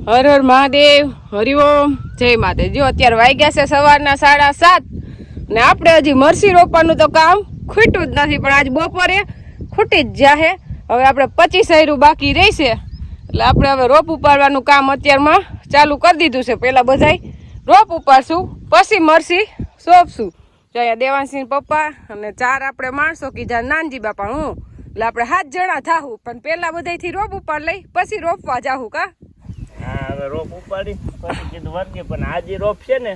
હર હર મહાદેવ, હરિઓમ, જય માતાજી। જો અત્યારે વાગ્યા છે સવારના 7:30 ને આપણે હજી મરસી રોપવાનું તો કામ ખૂટ્યું જ નથી, પણ આજ બપોરે ખૂટી જ જાહે। હવે આપણે 25 આયરું બાકી રહેશે, એટલે આપણે હવે રોપ ઉપાડવાનું કામ અત્યારમાં ચાલુ કરી દીધું છે। પહેલા બધાય રોપ ઉપાડશું, પછી મરસી સોંપશું। જો અહીંયા દેવાંશી પપ્પા અને 4 આપણે માણસો કીધા, નાનજી બાપા હું, એટલે આપણે 7 જણા થાહું, પણ પહેલા બધાયથી રોપ ઉપાડ લઈ પછી રોપવા જાહું કા। હા, હવે રોપ ઉપાડી પછી કીધું વર્ગે, પણ આ જે રોપ છે ને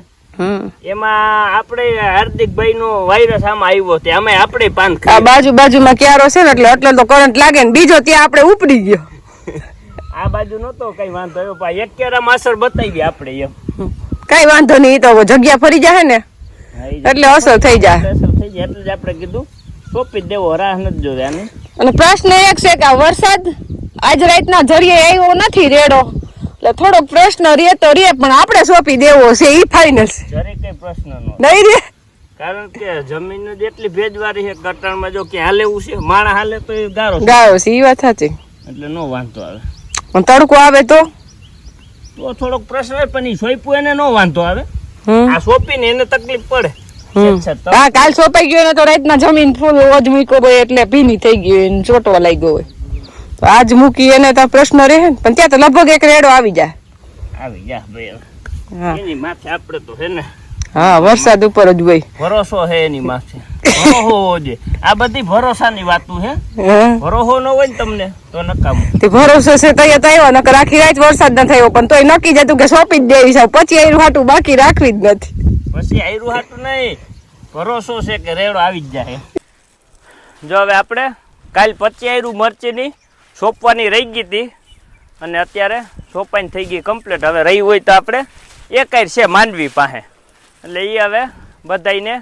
એમાં આપણે હાર્દિકભાઈ નો વાયરસ આમાં આવ્યો છે, અમે આપણે પાન આ બાજુમાં ક્યારો છે ને એટલે એટલો તો કરંટ લાગે ને, બીજો ત્યાં આપણે ઉપડી ગયો। આ બાજુ નતો કઈ વાંધો આવ્યો, પણ એક કેરામાં અસર બતાવી આપણે એમ કઈ વાંધો નહીં, તો જગ્યા ફરી જાય ને એટલે અસર થઈ જાય, એટલે જ આપણે કીધું સોંપી દેવો, રાહ નથી જોવે આની। અને પ્રશ્ન એક છે કે વરસાદ આજ રાતના જરીએ આવ્યો નથી રેડો, એટલે થોડોક પ્રશ્ન રે તો રે, પણ આપણે સોંપી દેવો છે ઈ ફાઇનલ છે, જરી કઈ પ્રશ્ન નહીં રે, કારણ કે જમીન જેટલી ભેજવાળી છે, ગટરમાં જો કે હાલેવું છે, માણા હાલે તો એ ગારો છે, ઈ વાત સાચી, એટલે નો વાંધો આવે। પણ તડકો આવે તો થોડોક પ્રશ્ન હોય, પણ ઈ સોંપ્યું એને નો વાંધો આવે, આ સોંપીને એને તકલીફ પડે। હા, કાલ સોંપાઈ ગયો ને તો રાતના જમીન ફૂલ ઓજ મૂક્યો હોય એટલે ભીની થઈ ગઈ, ચોટવા લાગ્યો હોય, તો આજ મૂકી એને તો પ્રશ્ન રહે ને, પણ ત્યાં તો લગભગ એક રેડો આવી જાય ભાઈ એની માથે આપણે તો હે ને, હા, વરસાદ ઉપર જ હોય ભરોસો હે એની માથે, ભરોસો છે આ બધી ભરોસાની વાતું હે, ભરોસો ન હોય ને તમને તો નકામું। તે ભરોસો છે તૈયાર થયો, નકર આખી રાત વરસાદ ન થયો, પણ તોય નક્કી જતું કે સોંપી જ દેવી છે, પછી આયરું હાટું બાકી રાખવી જ નથી, પછી આયરું હાટું નહીં, ભરોસો છે કે રેડો આવી જ જાય। જો હવે આપણે કાલ 25 આયરું મરચીની સોંપવાની રહી ગઈ હતી, અને અત્યારે સોંપાઈને થઈ ગઈ કમ્પ્લીટ। હવે રહી હોય તો આપણે એક આયર છે માંડવી પાસે, એટલે એ હવે બધાને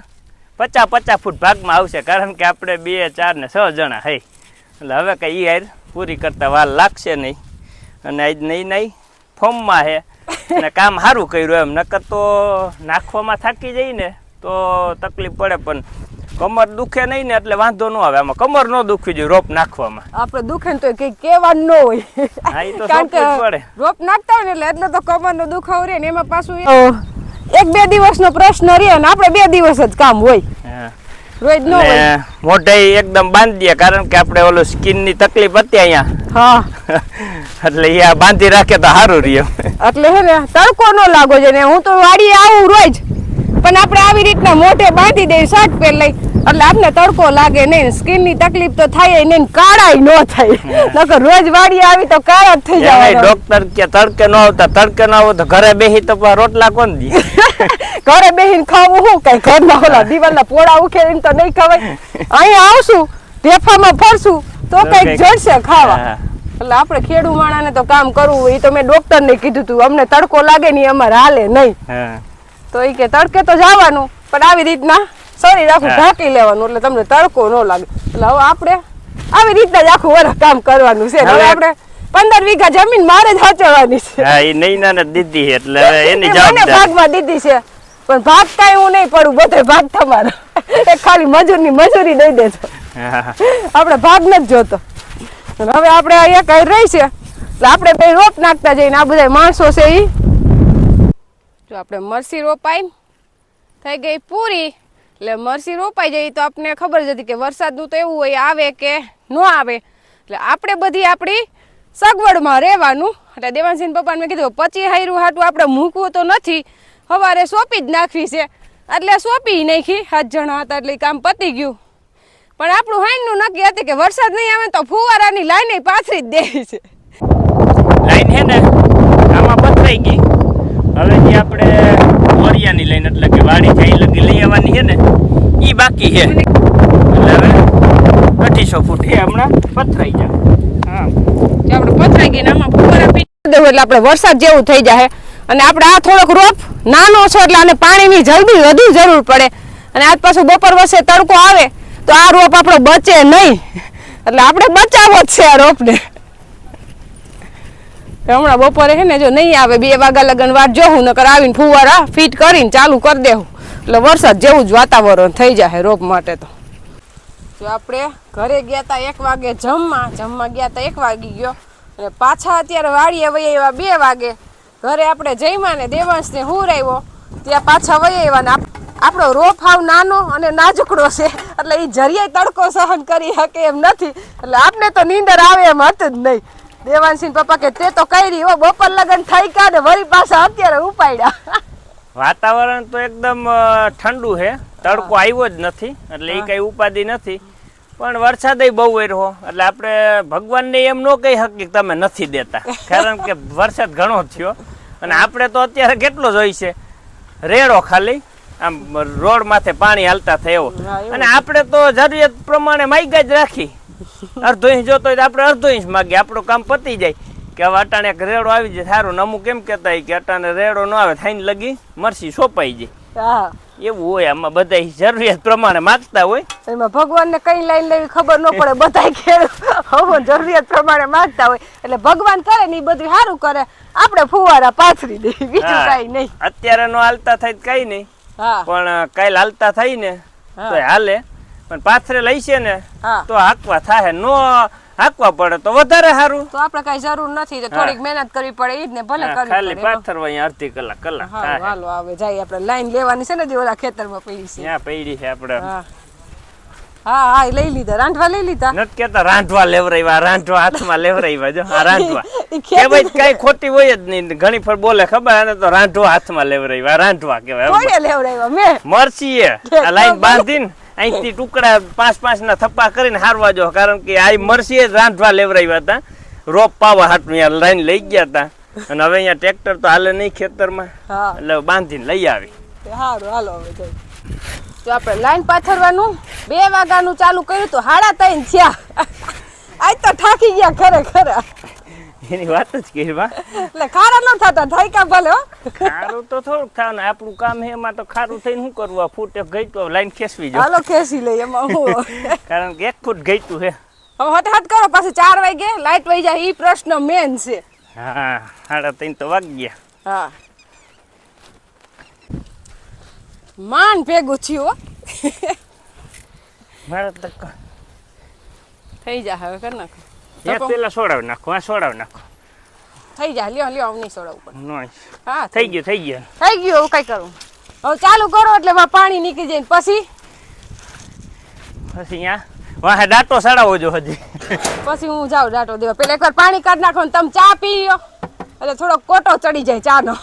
50-50 ફૂટ ભાગમાં આવશે, કારણ કે આપણે 2, 4 ને 6 જણા હઈ, એટલે હવે કંઈ એ આયર પૂરી કરતા વાર લાગશે નહીં, અને આજ નહીં ફોર્મમાં છે અને કામ સારું કર્યું એમ, નકર તો નાખવામાં થાકી જઈ ને તો તકલીફ પડે, પણ કમર દુખે નહીં ને એટલે વાંધો ન આવે, આમાં કમર ન દુખવી જોઈએ રોપ નાખવામાં, આપણે દુખે ને તો કઈ કહેવાનું ન હોય, હા એ તો પડે, રોપ નાખતા હોય ને એટલે તો કમર નો દુખાવો રહે ને, એમાં પાછું 1-2 દિવસનો પ્રશ્ન રહે ને આપણે 2 દિવસ જ કામ હોય, રોજ ન હોય, મોઢે એકદમ બાંધી દે, કારણ કે આપણે ઓલું સ્કિન ની તકલીફ હતી અહીંયા, હા એટલે એ બાંધી રાખે તો સારું રહે, એટલે હે ને તડકો ન લાગો છે ને, હું તો વાડીએ આવું રોજ, પણ આપણે આવી રીતના મોઢે બાંધી દઈએ શર્ટ પહેર લઈ, એટલે આપણે તડકો લાગે નહીં, સ્કિન ની તકલીફ તો થાય નહીં, કાળાઈ ન થાય, નકર રોજ વાડીએ આવી તો કાળા થઈ જાય। ડોક્ટર કે તડકે ન આવતા, તડકે ન આવો તો ઘરે બેહી તો રોટલા કોણ દી, ઘરે બેહીને ખાવું શું કઈ, ઘરના ઓલા દિવાલના પોળા ઉખેરીને તો નહીં ખવાય, અહીંયા આવશું ઢેફામાં ફરશું તો કઈક જડશે ખાવા, એટલે આપણે ખેડૂ માણાને તો કામ કરવું હોય, એ તો મેં ડોક્ટર ને કીધું તું, અમને તડકો લાગે ને અમારે હાલે નહીં, તો એ કે તડકે તો જવાનું, પણ આવી રીતના શરીર આખું ઢાંકી લેવાનું, એટલે તમને તડકો ન લાગે, એટલે હવે આપણે આવી રીતના જ આખું વર્ષ કામ કરવાનું છે। હવે આપણે 15 વીઘા જમીન મારે જ સાચવવાની છે, હા એ નૈનાને દીધી એટલે એની જવાબદારી ભાગમાં દીધી છે, પણ ભાગ કાંઈ હું નહીં પડું, બધો ભાગ તમારો, એક ખાલી મજૂરી દઈ દેજો, આપણે ભાગ નથી જોતો। હવે આપણે અહીંયા કઈ રહી છે એટલે આપણે બે રોપ નાખતા જઈને, આ બધા માણસો છે ઈ જો આપણે મરસી રોપાઈ થઈ ગઈ પૂરી, એટલે મરસી રોપાઈ જાય તો આપણને ખબર જ હતી કે વરસાદનું તો એવું હોય આવે કે ન આવે, એટલે આપણે બધી આપણી સગવડમાં રહેવાનું। એટલે દેવાંશી પપ્પાને મેં કીધું 25 આયરું હાટું આપણે મૂકવું તો નથી, સવારે સોંપી જ નાખવી છે, એટલે સોંપી નાખી, 7 જણા હતા એટલે કામ પતી ગયું, પણ આપણું હાઈનું નક્કી હતું કે વરસાદ નહીં આવે તો ફુવારાની લાઈન પાથરી જ દેવી છે, લાઈન હે ને આમાં પથરાઈ ગઈ, હવે જે આપણે ઓરિયાની લાઈન એટલે કે વાડી થઈ લગી લઈ આવવાની છે ને એ બાકી છે, એટલે હવે 250 ફૂટ છે હમણાં પથરાઈ જાય, હા જે આપણે પથરાઈ ગઈ ને આમાં ફુવારા પી દેવું એટલે આપણે વરસાદ જેવું થઈ જાય, અને આપણે આ થોડોક રોપ નાનો છે એટલે આને પાણીની જલ્દી વધુ જરૂર પડે, અને આજ પાછું બપોર વચ્ચે તડકો આવે તો આ રોપ આપણો બચે નહીં, એટલે આપણે બચાવવો જ છે આ રોપને। હમણાં બપોરે હે ને જો નહીં આવે 2 વાગ્યા લગન વાર જોઉં, નકર આવીને ફુવારા ફિટ કરીને ચાલુ કરી દેવું, એટલે વરસાદ જેવું જ વાતાવરણ થઈ જાય રોપ માટે। તો જો આપણે ઘરે ગયા હતા 1 વાગે જમવા ગયા હતા 1 વાગી ગયો, અને પાછા અત્યારે વાડીએ વહી આવ્યા 2 વાગે, ઘરે આપણે જઈમાં ને દેવાંશને હું રહ્યો ત્યાં પાછા વહી આવ્યા ને આપણો રોપ હાવ નાનો અને નાજુકડો છે એટલે એ જરિયાય તડકો સહન કરી શકે એમ નથી એટલે આપણે તો નીંદર આવે એમ હતું જ નહીં. દેવાંશી પપ્પા કે તે તો કરી હો બપોર લગન થઈ ગયા ને વળી પાછા અત્યારે ઉપાડ્યા. વાતાવરણ તો એકદમ ઠંડુ છે, તડકો આવ્યો જ નથી એટલે એ કઈ ઉપાધિ નથી. પણ વરસાદ બહુ રહ્યો એટલે આપણે ભગવાનને એમ ન કહી શકીએ કે તમે નથી દેતા, કારણ કે વરસાદ ઘણો થયો અને આપણે તો અત્યારે કેટલો જોઈ છે રેડો ખાલી આમ રોડ માથે પાણી હાલતા થાય એવો. અને આપણે તો જરૂરિયાત પ્રમાણે માગ્યા જ રાખી, અડધો ઇંચ જોતો હોય તો આપણે અડધો ઇંચ માગીએ, આપણું કામ પતી જાય કે હવે અટાણે એક રેડો આવી જાય સારું. અમુક કેમ કહેતા હોય કે અટાણે રેડો ન આવે થઈને લગી મરસી સોંપાઈ જાય, એવું હોય. આમાં બધા જરૂરિયાત પ્રમાણે માગતા હોય. એમાં ભગવાનને કઈ લાઈન લેવી ખબર ન પડે, બધા ખેડૂત જરૂરિયાત પ્રમાણે માગતા હોય એટલે ભગવાન કરે ને એ બધું સારું કરે, આપણે ફુવારા પાથરી દઈએ, બીજું કઈ નહીં. અત્યારે નો હાલતા થાય કઈ નહીં, પણ કાલ હાલતા થાય ને તો હાલે, પણ પાથરે લઈ છે ને તો હાંકવા થાય, નો હાંકવા પડે તો વધારે સારું. તો આપણે કઈ જરૂર નથી, તો થોડીક મહેનત કરવી પડે ઈ જ ને, ભલે કરવી ખાલી પાથરવા અહીંયા અડધી કલાક થાય. હાલો આવે જાય, આપણે લાઈન લેવાની છે ને જે ઓલા ખેતરમાં પડી છે ત્યાં પડી છે આપણે. હા હા લઈ લીધા, રાંધવા લઈ લીધા. નથી કેતા રાંધવા લેવરાવ્યા, રાંધવા હાથમાં લેવરાવ્યા. જો આ રાંધવા કે ભાઈ કઈ ખોટી હોય જ નહીં, ઘણી ફર બોલે ખબર, આને તો રાંધવા હાથમાં લેવરાવ્યા, રાંધવા કહેવાય. કોણે લેવરાવ્યા? મેં મરસી આ લાઈન બાંધીને અહીંથી ટુકડા 5-5 ના થપ્પા કરીને હારવા જો, કારણ કે આ મરસી રાંધવા લેવરાવ્યા હતા, રોપ પાવા હાટું યાર લાઈન લઈ ગયા હતા. અને હવે અહીંયા ટ્રેક્ટર તો હાલે નહીં ખેતરમાં, એટલે બાંધીને લઈ આવી. સારું હાલો હવે જઈ. તો આપણે લાઈન પાથરવાનું 2 વાગ્યાનું ચાલુ કર્યું તો 3:30 થયા. આજ તો થાકી ગયા ખરેખર. એની વાત જ કહેવા એટલે ખારા ન થતા, થાક્યા ભલે હો. ખારું તો થોડુંક થાય ને, આપણું કામ હે એમાં તો ખારું થઈને શું કરવું, આ ફૂટ એક ગઈ તો લાઈન ખેંચવી જો. હાલો ખેંચી લઈ એમાં હું, કારણ કે 1 ફૂટ ગઈતું હે. હવે હટ કરો, પાછું 4 વાગે લાઈટ વહી જાય, ઈ પ્રશ્ન મેન છે. હા 3:30 તો વાગી ગયા. હા માન ભેગું થયું મારે તો થઈ જા, હવે કરી નાખો. એક પેલા સોડાવી નાખો, આ સોડાવી નાખો. થઈ જા, લ્યો લ્યો નહીં સોડાવું પણ. નાઈસ. હા થઈ ગયું થઈ ગયું. થઈ ગયું. હવે કઈ કરું, હવે ચાલુ કરો એટલે એમાં પાણી નીકળી જાય, પછી અહીંયા વાહે ડાટો સડાવો જો હજી. પછી હું જાઉં ડાટો દેવા. પેલા એકવાર પાણી કાઢી નાખો ને તમે ચા પી લો એટલે થોડો કોટો ચડી જાય ચાનો.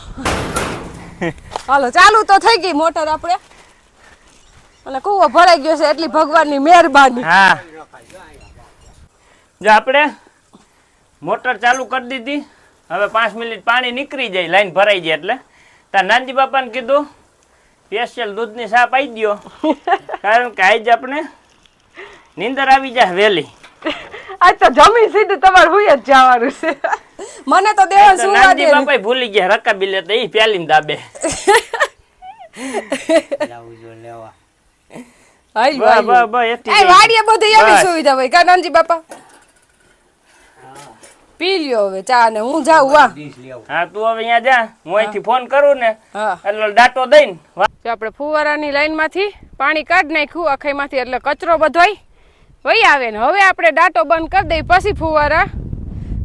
હાલો ચાલુ તો થઈ ગઈ મોટર આપણે, અને કૂવો ભરાઈ ગયો છે, એટલી ભગવાનની મહેરબાની. હા જો આપણે મોટર ચાલુ કરી દીધી, હવે 5 મિનિટ પાણી નીકળી જાય, લાઈન ભરાઈ જાય એટલે તાર નાનજી બાપાને કીધું સ્પેશિયલ દૂધની ચા પાઈ દો, કારણ કે આજ આપણે નીંદર આવી જાય વહેલી. આજ તો જમી સીધું તમારે હુઈ જ જવાનું છે. મને તો દેવા સુવા દે. નાનજી બાપા ભૂલી ગયા રકાબી લેતા, ઈ પ્યાલીને દાબે. વાડીએ બધી એવી સુવિધા હોય કા નાનજી બાપા? પી લ્યો હવે ચા ને હું જાઉં. હા તું હવે અહીંયા જા, હું અહીંથી ફોન કરું ને હા એટલે ડાટો દઈને આપણે ફુવારાની લાઈન માંથી પાણી કાઢી નાખ્યું આખાઈ માંથી, એટલે કચરો બધોય વહી આવે ને. હવે આપણે ડાટો બંધ કરી દઈએ, પછી ફુવારા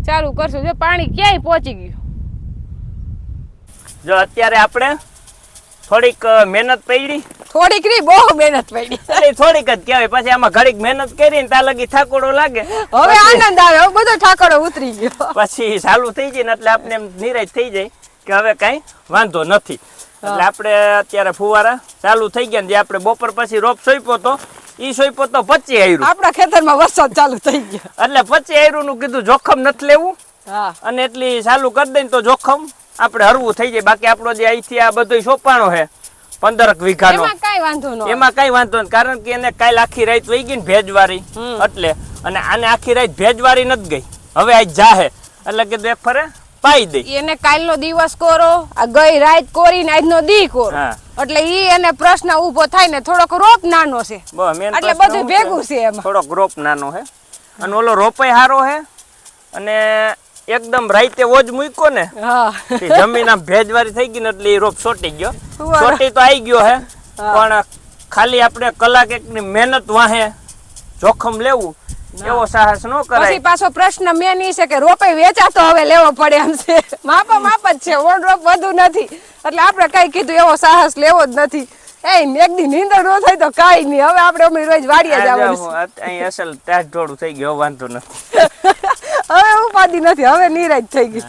ચાલુ કરશું. જો પાણી ક્યાંય પહોંચી ગયું. જો અત્યારે આપણે થોડીક મહેનત પડી, થોડીક નહીં બહુ મહેનત પડી, થોડીક જ કહેવાય. પછી આમાં ઘડીક મહેનત કરીને ત્યાં લગી થાકોડો લાગે, હવે આનંદ આવે, હવે બધો ઠાકોડો ઉતરી ગયો, પછી ચાલુ થઈ જાય ને એટલે આપણે એમ નિરાશ થઈ જાય કે હવે કઈ વાંધો નથી. એટલે આપણે અત્યારે ફુવારા ચાલુ થઈ ગયા, જે આપણે બપોર પછી રોપ સોંપ્યો તો ઈ સોંપ્યો તો 25 આયરું. આપણા ખેતરમાં વરસાદ ચાલુ થઈ ગયો એટલે 25 આયરું નું કીધું જોખમ નથી લેવું, અને એટલી ચાલુ કરી દઈને તો જોખમ આપણે હરવું થઈ જાય. બાકી આપણો જે અહીંથી આ બધો સોંપાણો છે 15 વીઘાનો, એમાં કઈ વાંધો નથી, કારણ કે એને કાલ આખી રાત વહી ગઈ ને ભેજવારી, એટલે અને આને આખી રાત ભેજવારી નથી ગઈ, હવે આજ જાહે એટલે કીધું એક ફરે પાઈ દે. એને કાલનો દિવસ કોરો, આ ગઈ રાત કોરી ને આજનો દી કોરો, એટલે ઈ એને પ્રશ્ન ઊભો થાય ને. થોડોક રોપ નાનો છે એટલે બધું ભેગું છે, એમાં થોડોક રોપ નાનો છે, અને ઓલો રોપાય હારો છે, અને એકદમ રાઈતે ઓજ મૂક્યો ને જમીન આમ ભેજવારી થઈ ગઈ ને એટલે એ રોપ સોટી ગયો. સોટી તો આવી ગયો હે, પણ ખાલી આપણે કલાક એકની મહેનત વાહે જોખમ લેવું એવો સાહસ ન પછી કરાય. પાછો પ્રશ્ન મેન ઈ છે કે રોપે વેચાતો હવે લેવો પડે એમ છે. માપ જ છે, ઓન રોપ વધુ નથી, એટલે આપણે કઈ કીધું એવો સાહસ લેવો જ નથી. એક દી નીંદર ન થાય તો કાઈ નહીં, હવે આપણે અમે રોજ વાડીએ જવાનું છે. અહીં અસલ ટાઢ ઢોળું થઈ ગયું, વાંધો નથી. હવે ઉપાધિ નથી, હવે નિરાજ થઈ ગઈ.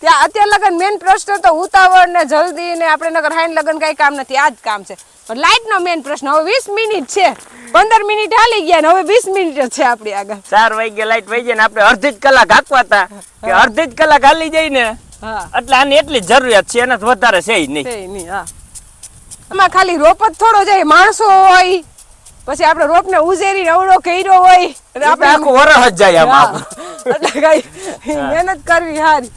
ત્યાં અત્યારે લગન મેન પ્રશ્ન તો ઉતાવળ ને જલ્દી ને આપણે નગર હાઈન લગન કઈ કામ નથી, આ જ કામ છે. લાઈટ નો મેન પ્રશ્ન. હવે 20 મિનિટ છે, 15 મિનિટ હાલી ગયા ને હવે 20 મિનિટ જ છે આપણી આગળ. 4 વાગે લાઈટ વહી જાય ને આપણે અડધી જ કલાક હાંકવા હતા કે અડધી જ કલાક હાલી જાય ને એટલે આની એટલી જ જરૂરિયાત છે, એનાથી વધારે છે જ નહીં. આમાં ખાલી રોપ જ થોડો જાય, માણસો હોય પછી આપણે રોપ ને ઉજેરીને અવળો કર્યો હોય આપણે આખું વરસ જ જાય આમાં. એટલે કઈ મહેનત કરવી હારી.